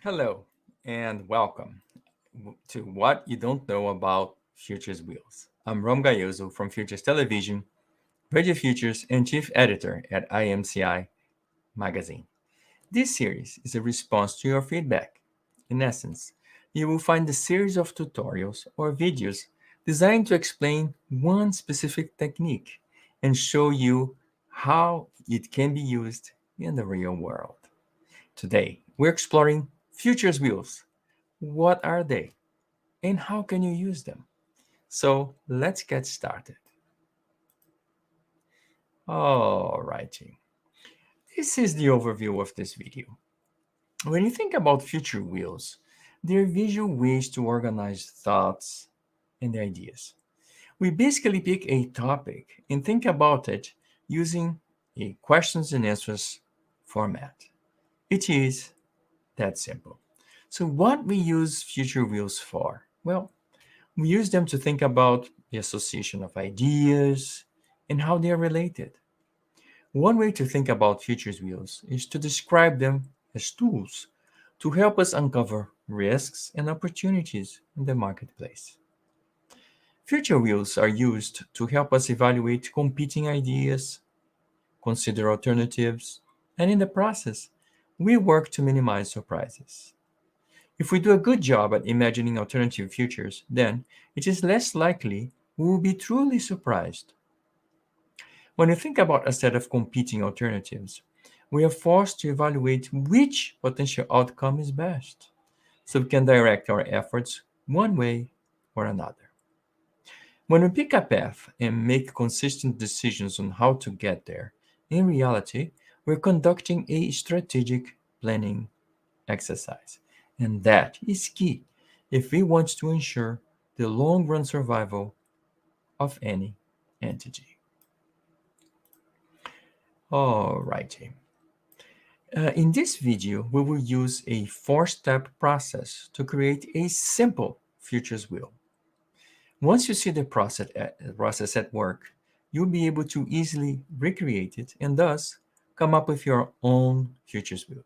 Hello and welcome to What You Don't Know About Futures Wheels. I'm Rom Gayoso from Futures Television, Radio Futures, and Chief Editor at IMCI Magazine. This series is a response to your feedback. In essence, you will find a series of tutorials or videos designed to explain one specific technique and show you how it can be used in the real world. Today, we're exploring futures wheels. What are they and how can you use them? So let's get started. Alrighty, this is the overview of this video. When you think about future wheels, they're visual ways to organize thoughts and ideas. We basically pick a topic and think about it using a questions and answers format. It is that simple. So what we use future wheels for? Well, we use them to think about the association of ideas and how they are related. One way to think about futures wheels is to describe them as tools to help us uncover risks and opportunities in the marketplace. Future wheels are used to help us evaluate competing ideas, consider alternatives, and in the process, we work to minimize surprises. If we do a good job at imagining alternative futures, then it is less likely we will be truly surprised. When we think about a set of competing alternatives, we are forced to evaluate which potential outcome is best, so we can direct our efforts one way or another. When we pick a path and make consistent decisions on how to get there, in reality, we're conducting a strategic planning exercise. And that is key if we want to ensure the long run survival of any entity. Alrighty. In this video, we will use a four-step process to create a simple futures wheel. Once you see the process at work, you'll be able to easily recreate it and thus come up with your own futures wheel.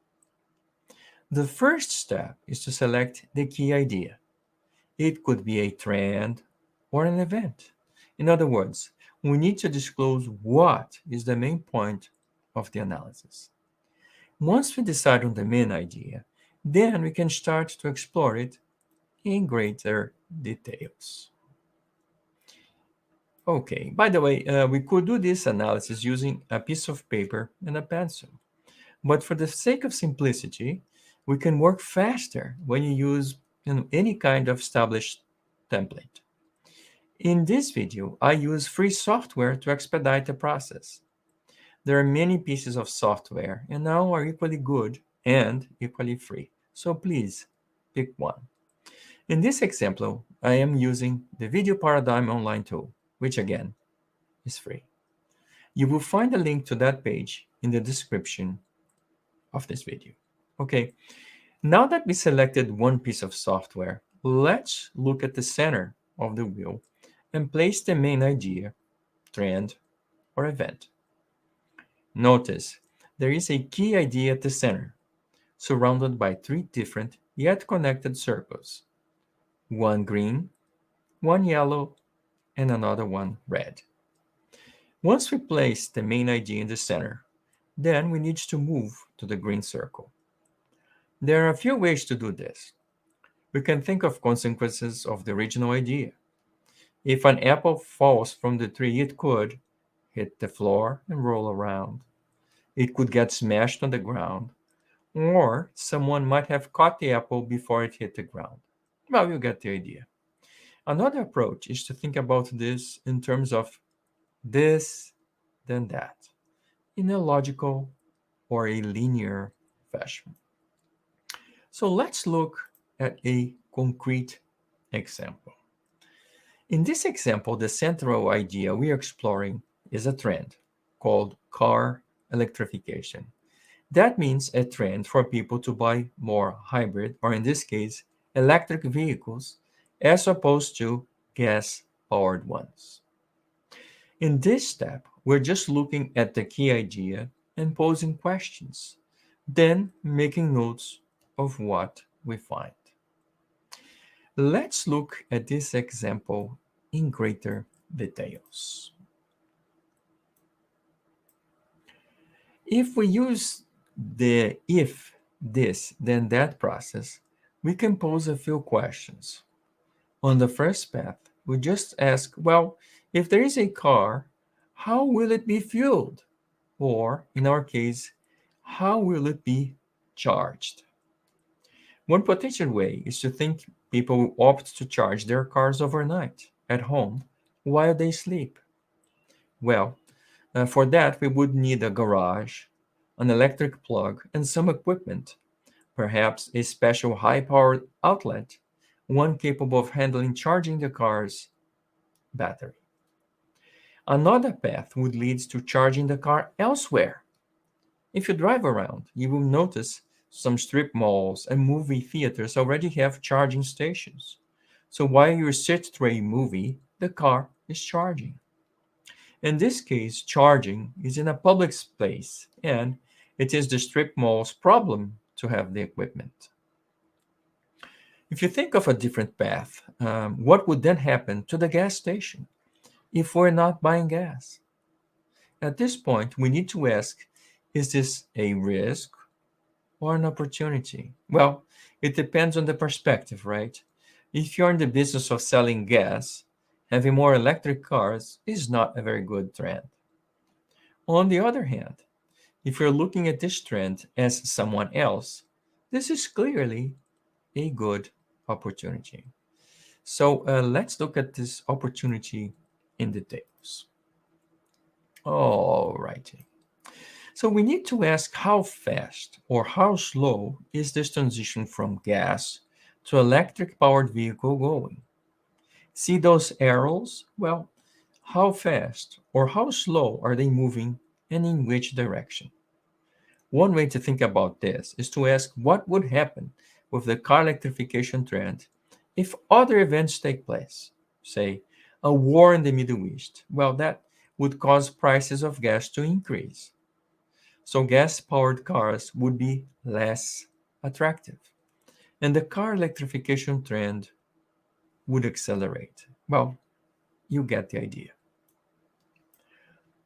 The first step is to select the key idea. It could be a trend or an event. In other words, we need to disclose what is the main point of the analysis. Once we decide on the main idea, then we can start to explore it in greater details. Okay, by the way, we could do this analysis using a piece of paper and a pencil. But for the sake of simplicity, we can work faster when you use any kind of established template. In this video, I use free software to expedite the process. There are many pieces of software and now are equally good and equally free. So please pick one. In this example, I am using the Video Paradigm online tool, which again is free. You will find a link to that page in the description of this video. Okay, now that we selected one piece of software, let's look at the center of the wheel and place the main idea, trend, or event. Notice there is a key idea at the center, surrounded by three different yet connected circles. One green, one yellow, and another one red. Once we place the main idea in the center, then we need to move to the green circle. There are a few ways to do this. We can think of consequences of the original idea. If an apple falls from the tree, it could hit the floor and roll around. It could get smashed on the ground, or someone might have caught the apple before it hit the ground. Well, you get the idea. Another approach is to think about this in terms of this, then that, in a logical or a linear fashion. So let's look at a concrete example. In this example, the central idea we are exploring is a trend called car electrification. That means a trend for people to buy more hybrid, or in this case, electric vehicles, as opposed to gas powered ones. In this step, we're just looking at the key idea and posing questions, then making notes of what we find. Let's look at this example in greater details. If we use the if this then that process, we can pose a few questions. On the first path, we just ask, well, if there is a car, how will it be fueled? Or, in our case, how will it be charged? One potential way is to think people will opt to charge their cars overnight at home while they sleep. Well, for that, we would need a garage, an electric plug, and some equipment, perhaps a special high powered outlet, one capable of handling charging the car's battery. Another path would lead to charging the car elsewhere. If you drive around, you will notice some strip malls and movie theaters already have charging stations. So while you sit through a movie, the car is charging. In this case, charging is in a public space, and it is the strip mall's problem to have the equipment. If you think of a different path, what would then happen to the gas station if we're not buying gas? At this point, we need to ask, is this a risk or an opportunity? Well, it depends on the perspective, right? If you're in the business of selling gas, having more electric cars is not a very good trend. On the other hand, if you're looking at this trend as someone else, this is clearly a good opportunity. So let's look at this opportunity in details. All righty. So we need to ask how fast or how slow is this transition from gas to electric powered vehicle going? See those arrows? Well, how fast or how slow are they moving and in which direction? One way to think about this is to ask what would happen with the car electrification trend if other events take place, say a war in the Middle East. Well, that would cause prices of gas to increase. So gas powered cars would be less attractive. And the car electrification trend would accelerate. Well, you get the idea.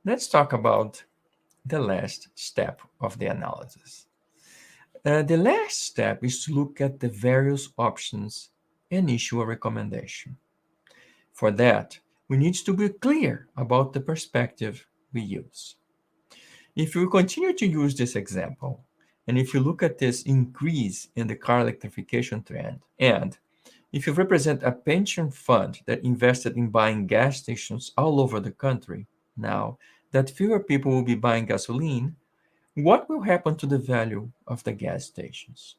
Let's talk about the last step of the analysis. The last step is to look at the various options and issue a recommendation. For that, we need to be clear about the perspective we use. If you continue to use this example, and if you look at this increase in the car electrification trend, and if you represent a pension fund that invested in buying gas stations all over the country, now that fewer people will be buying gasoline, what will happen to the value of the gas stations?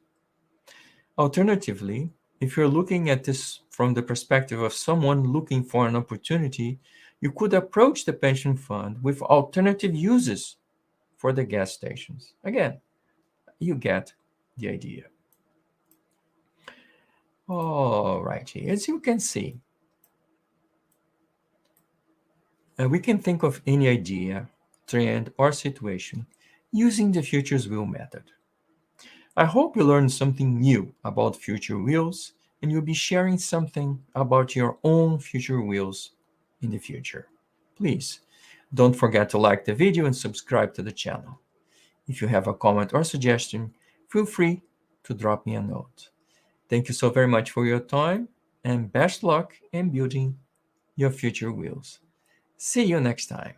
Alternatively, if you're looking at this from the perspective of someone looking for an opportunity, you could approach the pension fund with alternative uses for the gas stations. Again, you get the idea. All righty, as you can see, we can think of any idea, trend, or situation using the futures wheel method. I hope you learned something new about future wheels and you'll be sharing something about your own future wheels in the future. Please don't forget to like the video and subscribe to the channel. If you have a comment or suggestion, feel free to drop me a note. Thank you so very much for your time and best luck in building your future wheels. See you next time.